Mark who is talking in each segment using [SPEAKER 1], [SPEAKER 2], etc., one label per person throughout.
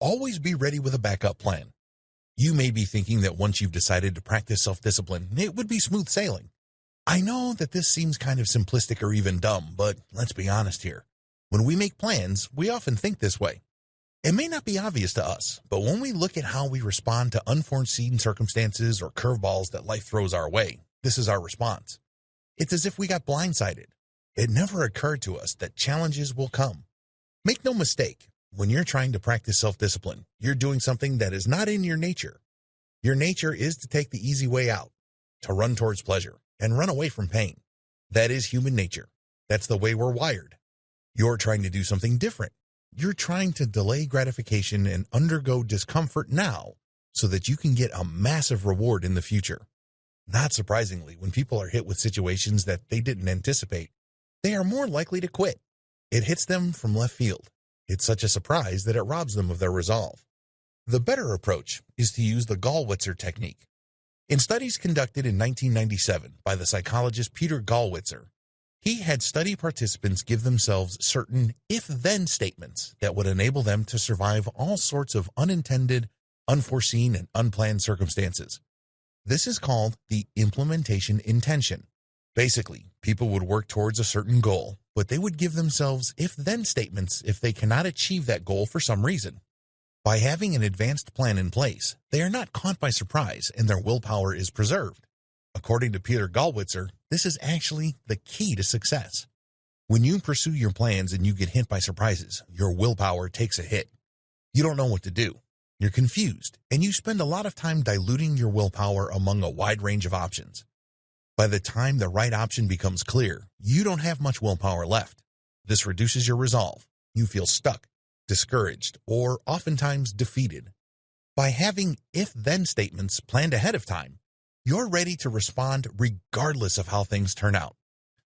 [SPEAKER 1] always be ready with a backup plan. You may be thinking that once you've decided to practice self-discipline, it would be smooth sailing. I know that this seems kind of simplistic or even dumb, but let's be honest here. When we make plans, we often think this way. It may not be obvious to us, but when we look at how we respond to unforeseen circumstances or curveballs that life throws our way, this is our response. It's as if we got blindsided. It never occurred to us that challenges will come. Make no mistake, when you're trying to practice self-discipline, you're doing something that is not in your nature. Your nature is to take the easy way out, to run towards pleasure, and run away from pain. That is human nature. That's the way we're wired. You're trying to do something different. You're trying to delay gratification and undergo discomfort now so that you can get a massive reward in the future. Not surprisingly, when people are hit with situations that they didn't anticipate, they are more likely to quit. It hits them from left field. It's such a surprise that it robs them of their resolve. The better approach is to use the Gallwitzer technique. In studies conducted in 1997 by the psychologist Peter Gallwitzer, he had study participants give themselves certain if-then statements that would enable them to survive all sorts of unintended, unforeseen, and unplanned circumstances. This is called the implementation intention. Basically, people would work towards a certain goal, but they would give themselves if-then statements if they cannot achieve that goal for some reason. By having an advanced plan in place, they are not caught by surprise and their willpower is preserved. According to Peter Gallwitzer, this is actually the key to success. When you pursue your plans and you get hit by surprises, your willpower takes a hit. You don't know what to do. You're confused, and you spend a lot of time diluting your willpower among a wide range of options. By the time the right option becomes clear, you don't have much willpower left. This reduces your resolve. You feel stuck, discouraged, or oftentimes defeated. By having if-then statements planned ahead of time, you're ready to respond regardless of how things turn out.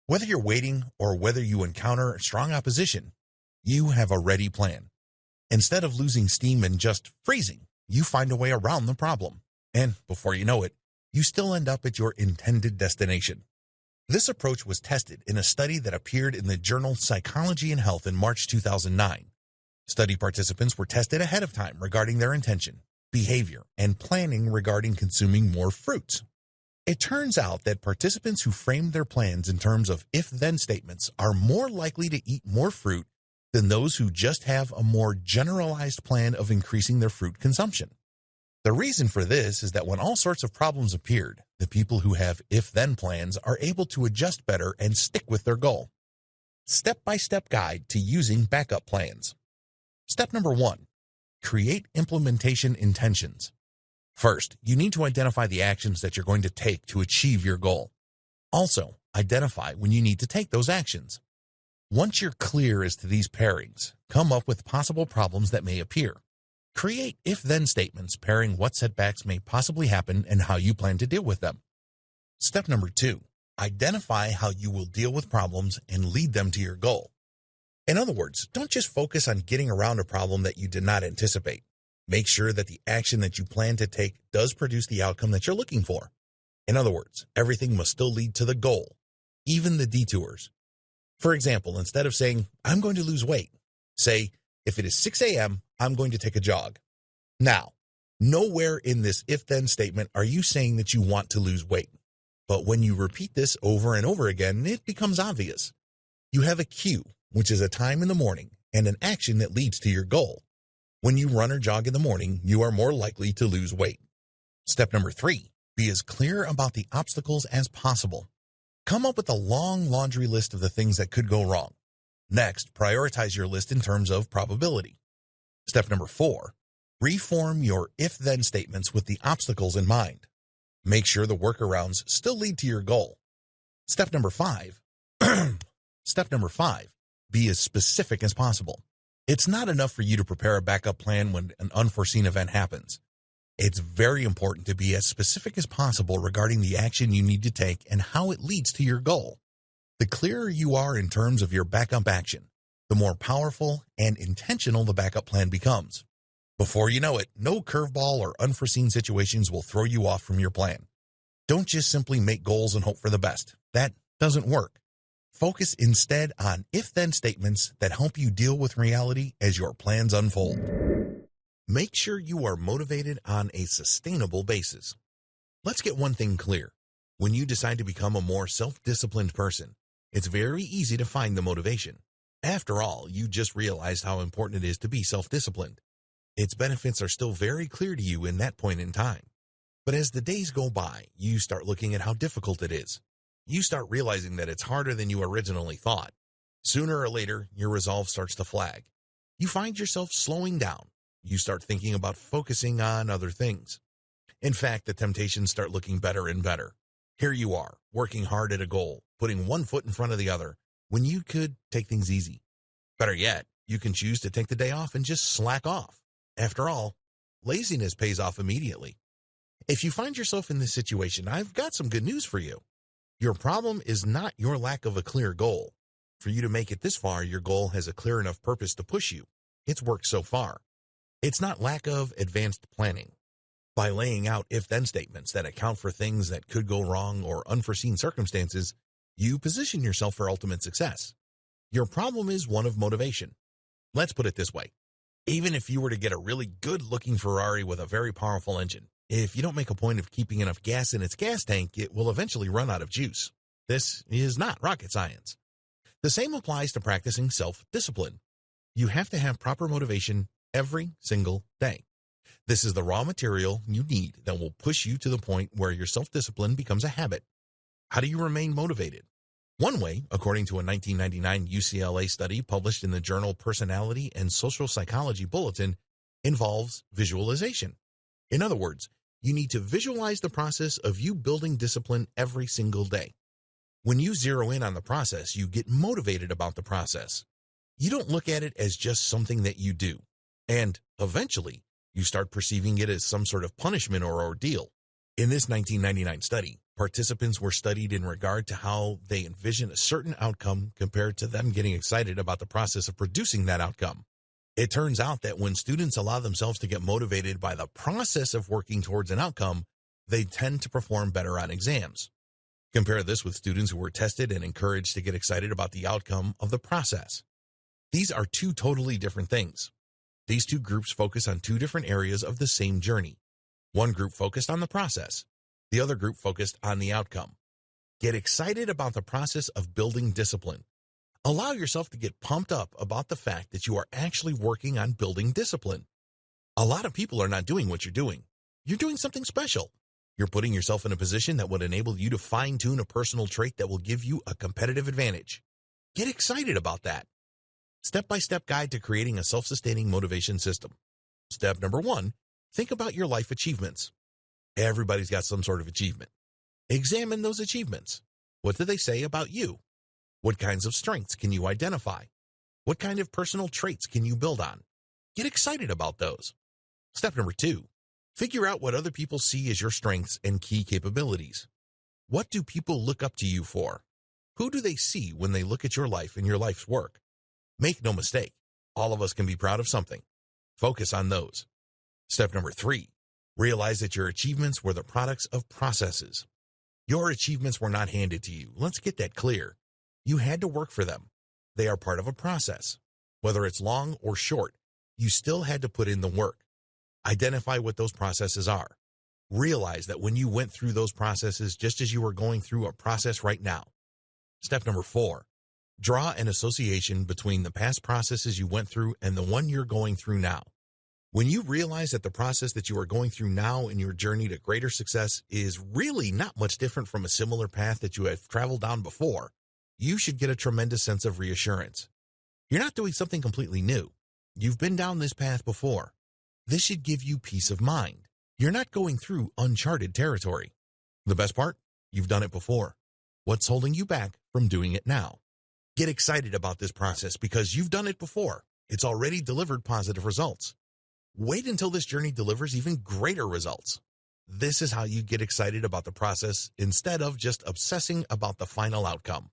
[SPEAKER 1] Whether you're waiting or whether you encounter strong opposition, you have a ready plan. Instead of losing steam and just freezing, you find a way around the problem. And before you know it, you still end up at your intended destination. This approach was tested in a study that appeared in the journal Psychology and Health in March 2009. Study participants were tested ahead of time regarding their intention, behavior, and planning regarding consuming more fruits. It turns out that participants who framed their plans in terms of if-then statements are more likely to eat more fruit than those who just have a more generalized plan of increasing their fruit consumption. The reason for this is that when all sorts of problems appeared, the people who have if-then plans are able to adjust better and stick with their goal. Step-by-step guide to using backup plans. Step number 1. Create implementation intentions. First, you need to identify the actions that you're going to take to achieve your goal. Also, identify when you need to take those actions. Once you're clear as to these pairings, come up with possible problems that may appear. Create if-then statements pairing what setbacks may possibly happen and how you plan to deal with them. Step number 2. Identify how you will deal with problems and lead them to your goal. In other words, don't just focus on getting around a problem that you did not anticipate. Make sure that the action that you plan to take does produce the outcome that you're looking for. In other words, everything must still lead to the goal, even the detours. For example, instead of saying, I'm going to lose weight, say, if it is 6 a.m., I'm going to take a jog. Now, nowhere in this if-then statement are you saying that you want to lose weight. But when you repeat this over and over again, it becomes obvious. You have a cue, which is a time in the morning, and an action that leads to your goal. When you run or jog in the morning, you are more likely to lose weight. Step number 3, be as clear about the obstacles as possible. Come up with a long laundry list of the things that could go wrong. Next, prioritize your list in terms of probability. Step number 4, reform your if-then statements with the obstacles in mind. Make sure the workarounds still lead to your goal. Step number 5, be as specific as possible. It's not enough for you to prepare a backup plan when an unforeseen event happens. It's very important to be as specific as possible regarding the action you need to take and how it leads to your goal. The clearer you are in terms of your backup action, the more powerful and intentional the backup plan becomes. Before you know it, no curveball or unforeseen situations will throw you off from your plan. Don't just simply make goals and hope for the best. That doesn't work. Focus instead on if-then statements that help you deal with reality as your plans unfold. Make sure you are motivated on a sustainable basis. Let's get one thing clear. When you decide to become a more self-disciplined person, it's very easy to find the motivation. After all, you just realized how important it is to be self-disciplined. Its benefits are still very clear to you in that point in time. But as the days go by, you start looking at how difficult it is. You start realizing that it's harder than you originally thought. Sooner or later, your resolve starts to flag. You find yourself slowing down. You start thinking about focusing on other things. In fact, the temptations start looking better and better. Here you are, working hard at a goal, putting one foot in front of the other, when you could take things easy. Better yet, you can choose to take the day off and just slack off. After all, laziness pays off immediately. If you find yourself in this situation, I've got some good news for you. Your problem is not your lack of a clear goal. For you to make it this far, your goal has a clear enough purpose to push you. It's worked so far. It's not lack of advanced planning. By laying out if-then statements that account for things that could go wrong or unforeseen circumstances, you position yourself for ultimate success. Your problem is one of motivation. Let's put it this way. Even if you were to get a really good-looking Ferrari with a very powerful engine, if you don't make a point of keeping enough gas in its gas tank, it will eventually run out of juice. This is not rocket science. The same applies to practicing self-discipline. You have to have proper motivation every single day. This is the raw material you need that will push you to the point where your self-discipline becomes a habit. How do you remain motivated? One way, according to a 1999 UCLA study published in the journal Personality and Social Psychology Bulletin, involves visualization. In other words, you need to visualize the process of you building discipline every single day. When you zero in on the process, you get motivated about the process. You don't look at it as just something that you do. And eventually, you start perceiving it as some sort of punishment or ordeal. In this 1999 study, participants were studied in regard to how they envision a certain outcome compared to them getting excited about the process of producing that outcome. It turns out that when students allow themselves to get motivated by the process of working towards an outcome, they tend to perform better on exams. Compare this with students who were tested and encouraged to get excited about the outcome of the process. These are two totally different things. These two groups focus on two different areas of the same journey. One group focused on the process. The other group focused on the outcome. Get excited about the process of building discipline. Allow yourself to get pumped up about the fact that you are actually working on building discipline. A lot of people are not doing what you're doing. You're doing something special. You're putting yourself in a position that would enable you to fine-tune a personal trait that will give you a competitive advantage. Get excited about that. Step-by-step guide to creating a self-sustaining motivation system. Step number 1, think about your life achievements. Everybody's got some sort of achievement. Examine those achievements. What do they say about you? What kinds of strengths can you identify? What kind of personal traits can you build on? Get excited about those. Step number 2, figure out what other people see as your strengths and key capabilities. What do people look up to you for? Who do they see when they look at your life and your life's work? Make no mistake, all of us can be proud of something. Focus on those. Step number 3, realize that your achievements were the products of processes. Your achievements were not handed to you. Let's get that clear. You had to work for them. They are part of a process. Whether it's long or short, you still had to put in the work. Identify what those processes are. Realize that when you went through those processes just as you are going through a process right now. Step number 4, draw an association between the past processes you went through and the one you're going through now. When you realize that the process that you are going through now in your journey to greater success is really not much different from a similar path that you have traveled down before, you should get a tremendous sense of reassurance. You're not doing something completely new. You've been down this path before. This should give you peace of mind. You're not going through uncharted territory. The best part? You've done it before. What's holding you back from doing it now? Get excited about this process because you've done it before. It's already delivered positive results. Wait until this journey delivers even greater results. This is how you get excited about the process instead of just obsessing about the final outcome.